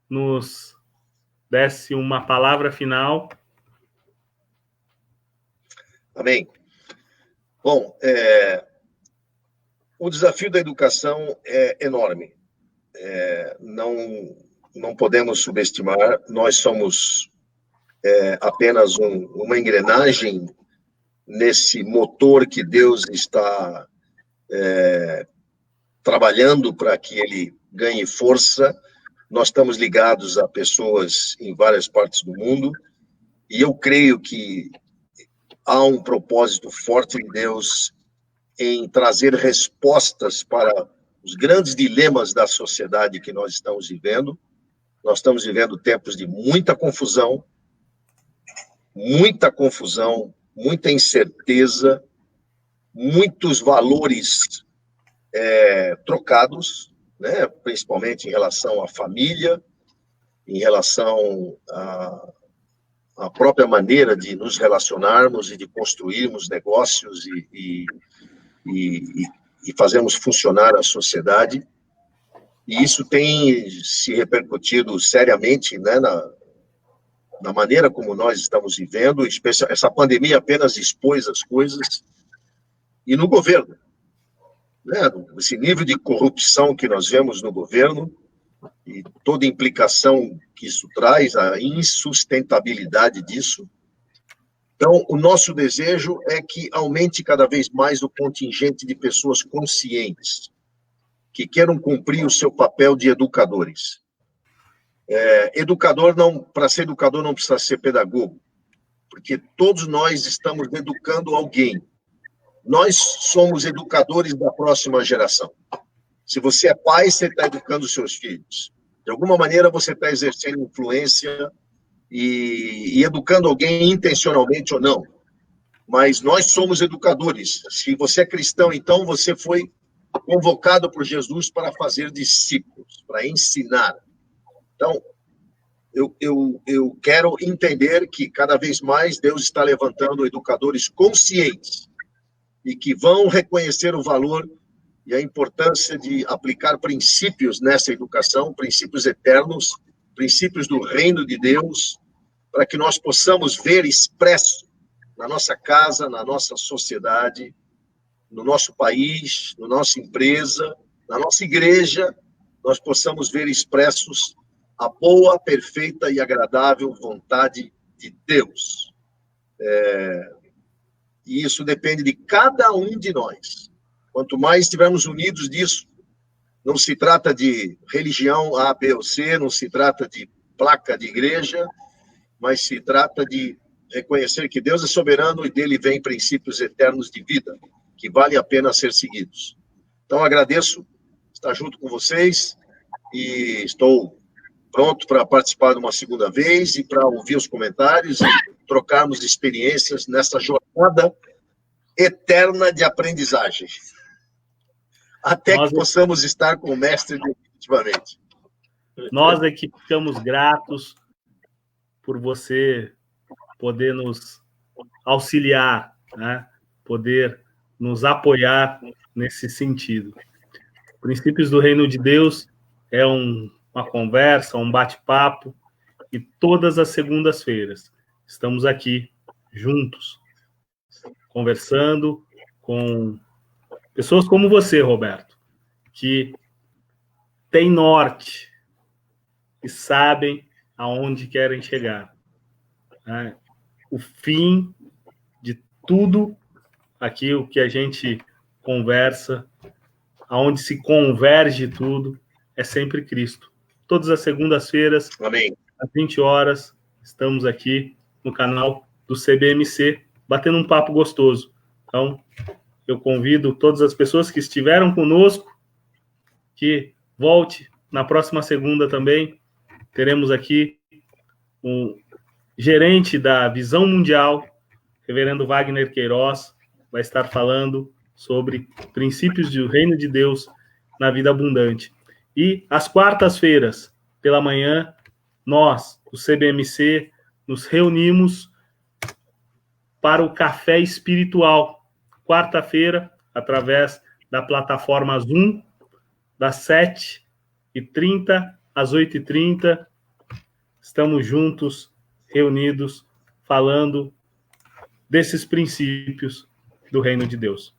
nos desse uma palavra final. Amém. Bom, o desafio da educação é enorme. Não podemos subestimar. Nós somos apenas uma engrenagem nesse motor que Deus está trabalhando para que ele ganhe força. Nós estamos ligados a pessoas em várias partes do mundo e eu creio que há um propósito forte de Deus em trazer respostas para os grandes dilemas da sociedade que nós estamos vivendo. Nós estamos vivendo tempos de muita confusão, muita incerteza, muitos valores trocados, né? Principalmente em relação à família, em relação à própria maneira de nos relacionarmos e de construirmos negócios e fazermos funcionar a sociedade. E isso tem se repercutido seriamente, né, na maneira como nós estamos vivendo. Essa pandemia apenas expôs as coisas. E no governo, né, esse nível de corrupção que nós vemos no governo e toda a implicação que isso traz, a insustentabilidade disso. Então, o nosso desejo é que aumente cada vez mais o contingente de pessoas conscientes, que queiram cumprir o seu papel de educadores. Para ser educador não precisa ser pedagogo, porque todos nós estamos educando alguém. Nós somos educadores da próxima geração. Se você é pai, você está educando seus filhos. De alguma maneira, você está exercendo influência e educando alguém intencionalmente ou não. Mas nós somos educadores. Se você é cristão, então você foi convocado por Jesus para fazer discípulos, para ensinar. Então, eu quero entender que cada vez mais Deus está levantando educadores conscientes e que vão reconhecer o valor e a importância de aplicar princípios nessa educação, princípios eternos, princípios do reino de Deus, para que nós possamos ver expresso na nossa casa, na nossa sociedade, no nosso país, na nossa empresa, na nossa igreja, nós possamos ver expressos a boa, perfeita e agradável vontade de Deus. E isso depende de cada um de nós. Quanto mais estivermos unidos nisso, não se trata de religião A, B ou C, não se trata de placa de igreja, mas se trata de reconhecer que Deus é soberano e dele vem princípios eternos de vida, que vale a pena ser seguidos. Então, agradeço estar junto com vocês e estou pronto para participar de uma segunda vez e para ouvir os comentários e trocarmos experiências nessa jornada eterna de aprendizagem. Até que possamos estar com o mestre definitivamente. Nós é que ficamos gratos por você poder nos auxiliar, né? Poder nos apoiar nesse sentido. Princípios do Reino de Deus é uma conversa, um bate-papo, e todas as segundas-feiras estamos aqui juntos, conversando com pessoas como você, Roberto, que têm norte e sabem aonde querem chegar. O fim de tudo aquilo que a gente conversa, aonde se converge tudo, é sempre Cristo. Todas as segundas-feiras, às 20 horas, estamos aqui no canal do CBMC, batendo um papo gostoso. Então, eu convido todas as pessoas que estiveram conosco que volte na próxima segunda também. Teremos aqui o gerente da Visão Mundial, reverendo Wagner Queiroz, vai estar falando sobre princípios do Reino de Deus na vida abundante. E às quartas-feiras, pela manhã, nós, o CBMC, nos reunimos para o café espiritual. Quarta-feira, através da plataforma Zoom, das 7h30 às 8h30, estamos juntos, reunidos, falando desses princípios do Reino de Deus.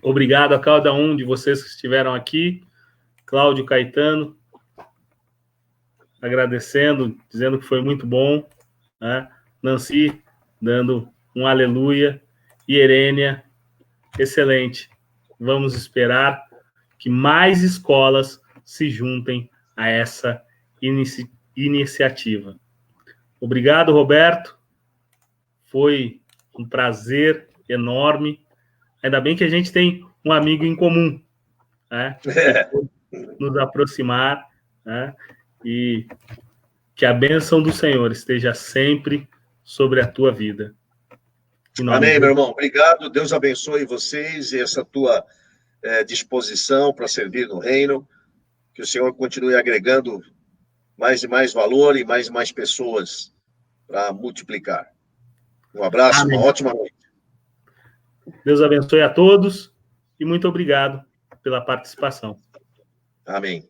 Obrigado a cada um de vocês que estiveram aqui. Cláudio Caetano, agradecendo, dizendo que foi muito bom, né? Nancy, dando um aleluia. E Herênia, excelente. Vamos esperar que mais escolas se juntem a essa iniciativa. Obrigado, Roberto. Foi um prazer enorme. Ainda bem que a gente tem um amigo em comum, né? Nos aproximar, né? E que a bênção do Senhor esteja sempre sobre a tua vida. Amém, meu irmão. Obrigado. Deus abençoe vocês e essa tua disposição para servir no reino. Que o Senhor continue agregando mais e mais valor e mais pessoas para multiplicar. Um abraço, Amém. Uma ótima noite. Deus abençoe a todos e muito obrigado pela participação. Amém.